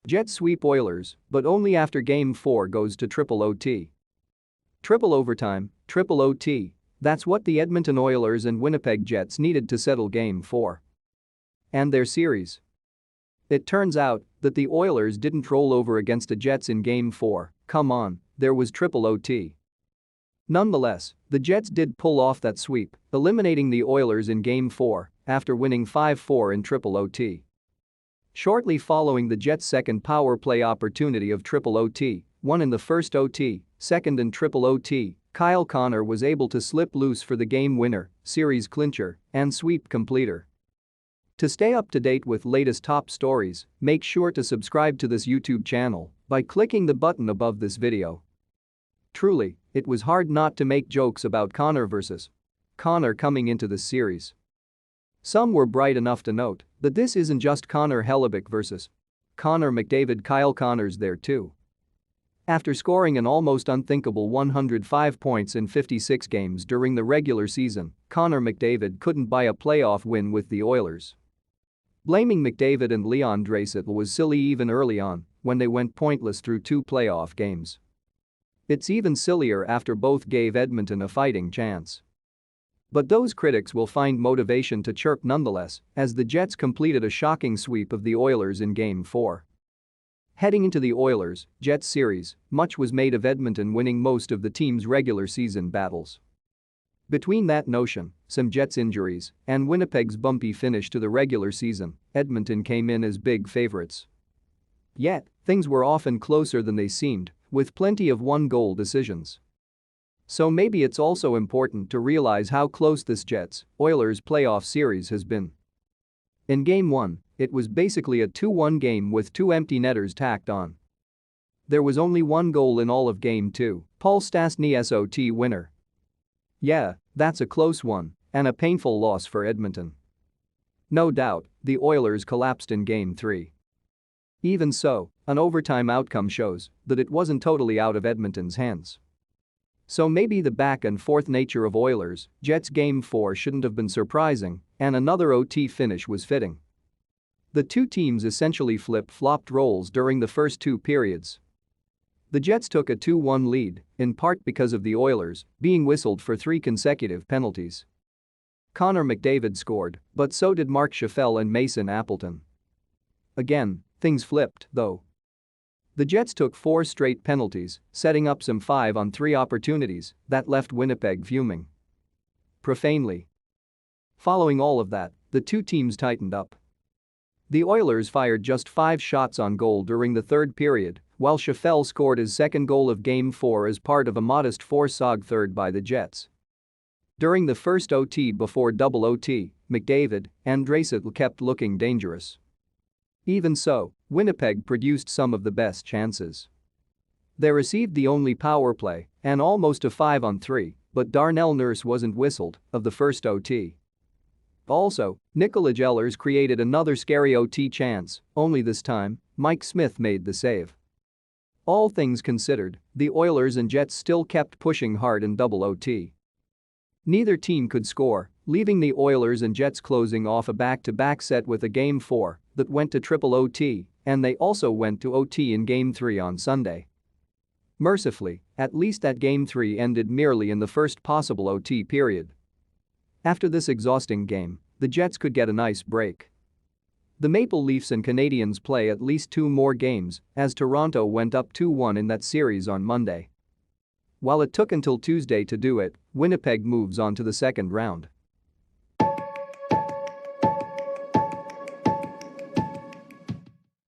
Jets sweep Oilers, but only after Game 4 goes to triple OT. Triple overtime, triple OT. That's what the Edmonton Oilers and Winnipeg Jets needed to settle Game 4 and their series. It turns out that the Oilers didn't roll over against the Jets in Game 4, come on, there was triple OT. Nonetheless, the Jets did pull off that sweep, eliminating the Oilers in Game 4 after winning 5-4 in triple OT. Shortly following the Jets' second power play opportunity of triple OT, one in the first OT, second in triple OT, Kyle Connor was able to slip loose for the game winner, series clincher, and sweep completer. To stay up to date with latest top stories, make sure to subscribe to this YouTube channel by clicking the button above this video. Truly, it was hard not to make jokes about Connor versus Connor coming into this series. Some were bright enough to note that this isn't just Connor Hellebuyck versus Connor McDavid. Kyle Connor's there too. After scoring an almost unthinkable 105 points in 56 games during the regular season, Connor McDavid couldn't buy a playoff win with the Oilers. Blaming McDavid and Leon Draisaitl was silly even early on when they went pointless through 2 playoff games. It's even sillier after both gave Edmonton a fighting chance. But those critics will find motivation to chirp nonetheless as the Jets completed a shocking sweep of the Oilers in Game 4. Heading into the Oilers-Jets series, much was made of Edmonton winning most of the team's regular season battles. Between that notion, some Jets injuries, and Winnipeg's bumpy finish to the regular season, Edmonton came in as big favorites. Yet, things were often closer than they seemed, with plenty of one-goal decisions. So maybe it's also important to realize how close this Jets-Oilers playoff series has been. In Game 1, it was basically a 2-1 game with 2 empty netters tacked on. There was only 1 goal in all of Game 2, Paul Stastny SOT winner. Yeah, that's a close one and a painful loss for Edmonton. No doubt, the Oilers collapsed in Game 3. Even so, an overtime outcome shows that it wasn't totally out of Edmonton's hands. So maybe the back-and-forth nature of Oilers-Jets Game 4 shouldn't have been surprising, and another OT finish was fitting. The two teams essentially flip-flopped roles during the first 2 periods. The Jets took a 2-1 lead, in part because of the Oilers being whistled for 3 consecutive penalties. Connor McDavid scored, but so did Mark Scheifele and Mason Appleton. Again, things flipped, though. The Jets took 4 straight penalties, setting up some 5-on-3 opportunities that left Winnipeg fuming profanely. Following all of that, the two teams tightened up. The Oilers fired just 5 shots on goal during the 3rd period, while Scheifele scored his 2nd goal of Game 4 as part of a modest 4-SOG third by the Jets. During the first OT before double OT, McDavid and Draisaitl kept looking dangerous. Even so, Winnipeg produced some of the best chances. They received the only power play and almost a 5-on-3, but Darnell Nurse wasn't whistled of the first OT. Also, Nikola Ehlers created another scary OT chance, only this time, Mike Smith made the save. All things considered, the Oilers and Jets still kept pushing hard in double OT. Neither team could score, leaving the Oilers and Jets closing off a back-to-back set with a Game 4 that went to triple OT, and they also went to OT in Game 3 on Sunday. Mercifully, at least that Game 3 ended merely in the first possible OT period. After this exhausting game, the Jets could get a nice break. The Maple Leafs and Canadiens play at least 2 more games, as Toronto went up 2-1 in that series on Monday. While it took until Tuesday to do it, Winnipeg moves on to the 2nd round.